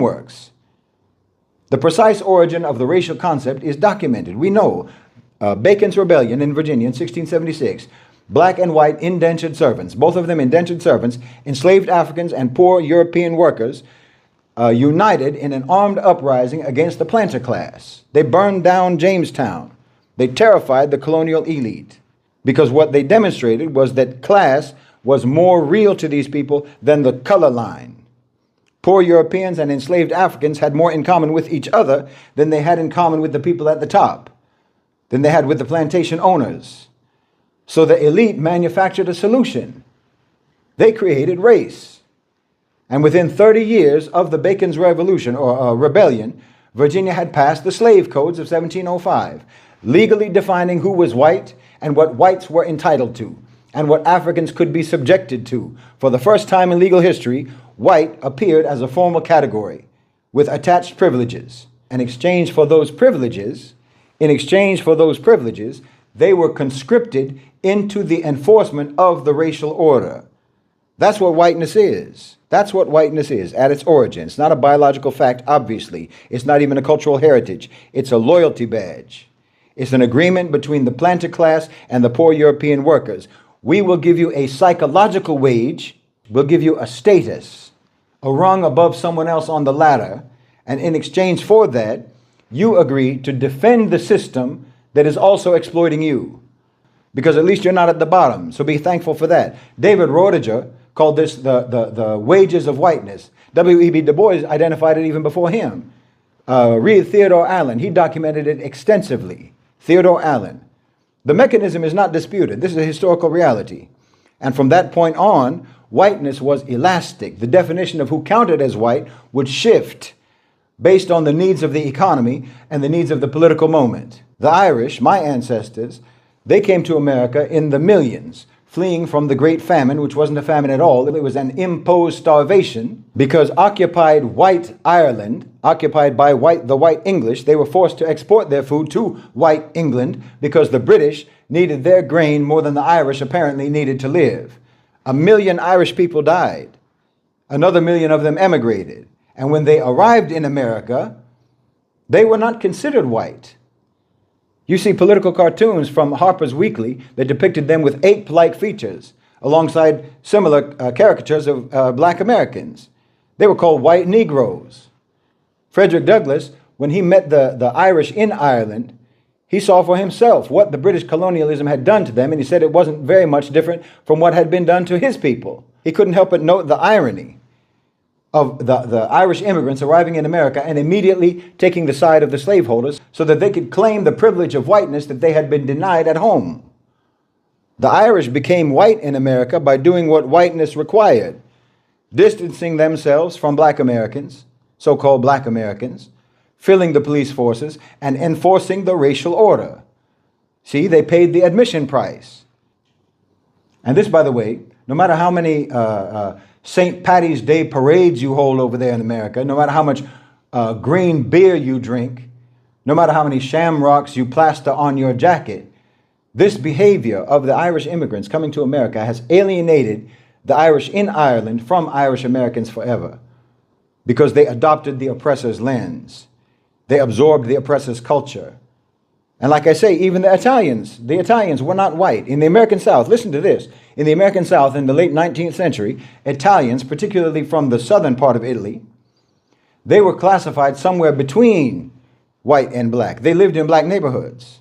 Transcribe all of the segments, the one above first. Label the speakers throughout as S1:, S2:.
S1: works. The precise origin of the racial concept is documented. We know Bacon's Rebellion in Virginia in 1676, black and white indentured servants, both of them indentured servants, enslaved Africans and poor European workers, united in an armed uprising against the planter class. They burned down Jamestown. They terrified the colonial elite because what they demonstrated was that class was more real to these people than the color line. Poor Europeans and enslaved Africans had more in common with each other than they had in common with the people at the top, than they had with the plantation owners. So the elite manufactured a solution. They created race. And within 30 years of the Bacon's Revolution or Rebellion, Virginia had passed the slave codes of 1705, legally defining who was white and what whites were entitled to, and what Africans could be subjected to. For the first time in legal history, white appeared as a formal category with attached privileges. In exchange for those privileges, they were conscripted into the enforcement of the racial order. That's what whiteness is. That's what whiteness is at its origin. It's not a biological fact, obviously. It's not even a cultural heritage. It's a loyalty badge. It's an agreement between the planter class and the poor European workers. We will give you a psychological wage. We'll give you a status, a rung above someone else on the ladder. And in exchange for that, you agree to defend the system that is also exploiting you. Because at least you're not at the bottom. So be thankful for that. David Rodiger called this the wages of whiteness. W.E.B. Du Bois identified it even before him. Read Theodore Allen. He documented it extensively. Theodore Allen. The mechanism is not disputed. This is a historical reality. And from that point on, whiteness was elastic. The definition of who counted as white would shift based on the needs of the economy and the needs of the political moment. The Irish, my ancestors, they came to America in the millions, fleeing from the Great Famine, which wasn't a famine at all. It was an imposed starvation because occupied white Ireland, occupied by the white English, they were forced to export their food to white England because the British needed their grain more than the Irish apparently needed to live. 1 million Irish people died. Another million of them emigrated. And when they arrived in America, they were not considered white. You see political cartoons from Harper's Weekly that depicted them with ape-like features alongside similar caricatures of black Americans. They were called white Negroes. Frederick Douglass, when he met the Irish in Ireland, he saw for himself what the British colonialism had done to them, and he said it wasn't very much different from what had been done to his people. He couldn't help but note the irony of the Irish immigrants arriving in America and immediately taking the side of the slaveholders so that they could claim the privilege of whiteness that they had been denied at home. The Irish became white in America by doing what whiteness required, distancing themselves from black Americans, so-called black Americans, filling the police forces, and enforcing the racial order. See, they paid the admission price. And this, by the way, no matter how many St. Patty's Day parades you hold over there in America, no matter how much green beer you drink, no matter how many shamrocks you plaster on your jacket, this behavior of the Irish immigrants coming to America has alienated the Irish in Ireland from Irish Americans forever because they adopted the oppressor's lens. They absorbed the oppressor's culture. And like I say, even the Italians were not white. In the American South, listen to this. In the American South, in the late 19th century, Italians, particularly from the southern part of Italy, they were classified somewhere between white and black. They lived in black neighborhoods.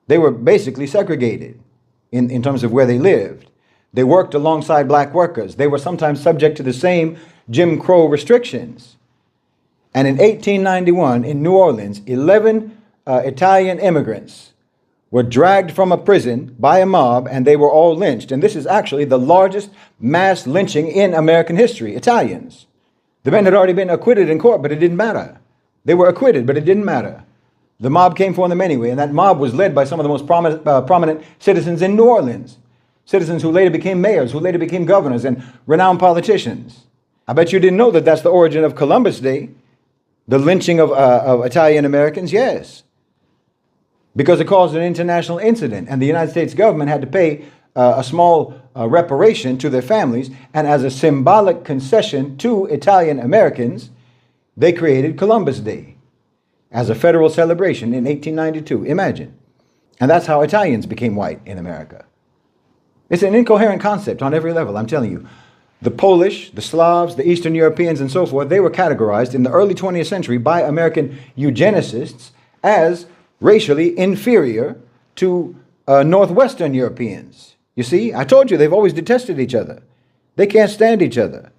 S1: They were basically segregated in terms of where they lived. They worked alongside black workers. They were sometimes subject to the same Jim Crow restrictions. And in 1891, in New Orleans, 11 Italian immigrants were dragged from a prison by a mob, and they were all lynched. And this is actually the largest mass lynching in American history, Italians. The men had already been acquitted in court, but it didn't matter. They were acquitted, but it didn't matter. The mob came for them anyway, and that mob was led by some of the most prominent citizens in New Orleans. Citizens who later became mayors, who later became governors, and renowned politicians. I bet you didn't know that that's the origin of Columbus Day, the lynching of Italian Americans, yes. Because it caused an international incident, and the United States government had to pay a small reparation to their families, and as a symbolic concession to Italian Americans, They created Columbus Day as a federal celebration in 1892. Imagine. And that's how Italians became white in America. It's an incoherent concept on every level, I'm telling you. The Polish, the Slavs, the Eastern Europeans, and so forth, they were categorized in the early 20th century by American eugenicists as racially inferior to Northwestern Europeans. You see, I told you they've always detested each other. They can't stand each other.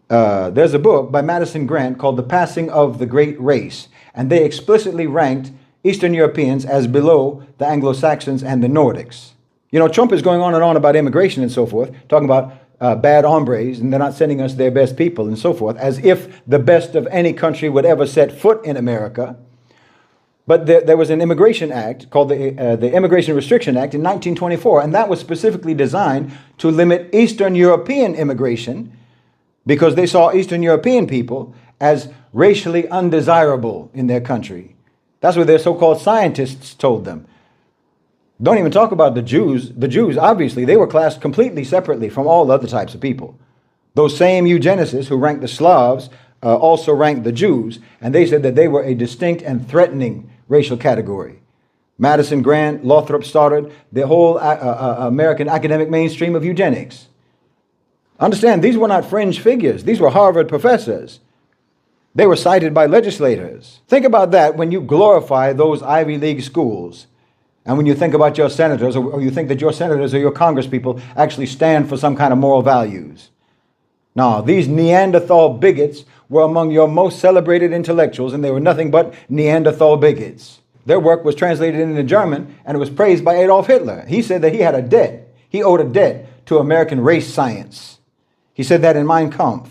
S1: There's a book by Madison Grant called The Passing of the Great Race, and they explicitly ranked Eastern Europeans as below the Anglo-Saxons and the Nordics. You know, Trump is going on and on about immigration and so forth, talking about bad hombres, and they're not sending us their best people and so forth, as if the best of any country would ever set foot in America. But there was an immigration act called the Immigration Restriction Act in 1924, and that was specifically designed to limit Eastern European immigration because they saw Eastern European people as racially undesirable in their country. That's what their so-called scientists told them. Don't even talk about the Jews. The Jews, obviously, they were classed completely separately from all other types of people. Those same eugenicists who ranked the Slavs also ranked the Jews, and they said that they were a distinct and threatening racial category. Madison Grant, Lothrop started the whole American academic mainstream of eugenics. Understand, these were not fringe figures. These were Harvard professors. They were cited by legislators. Think about that when you glorify those Ivy League schools. And when you think about your senators, or you think that your senators or your congresspeople actually stand for some kind of moral values. No, these Neanderthal bigots were among your most celebrated intellectuals, and they were nothing but Neanderthal bigots. Their work was translated into German, and it was praised by Adolf Hitler. He said that he had a debt. He owed a debt to American race science. He said that in Mein Kampf.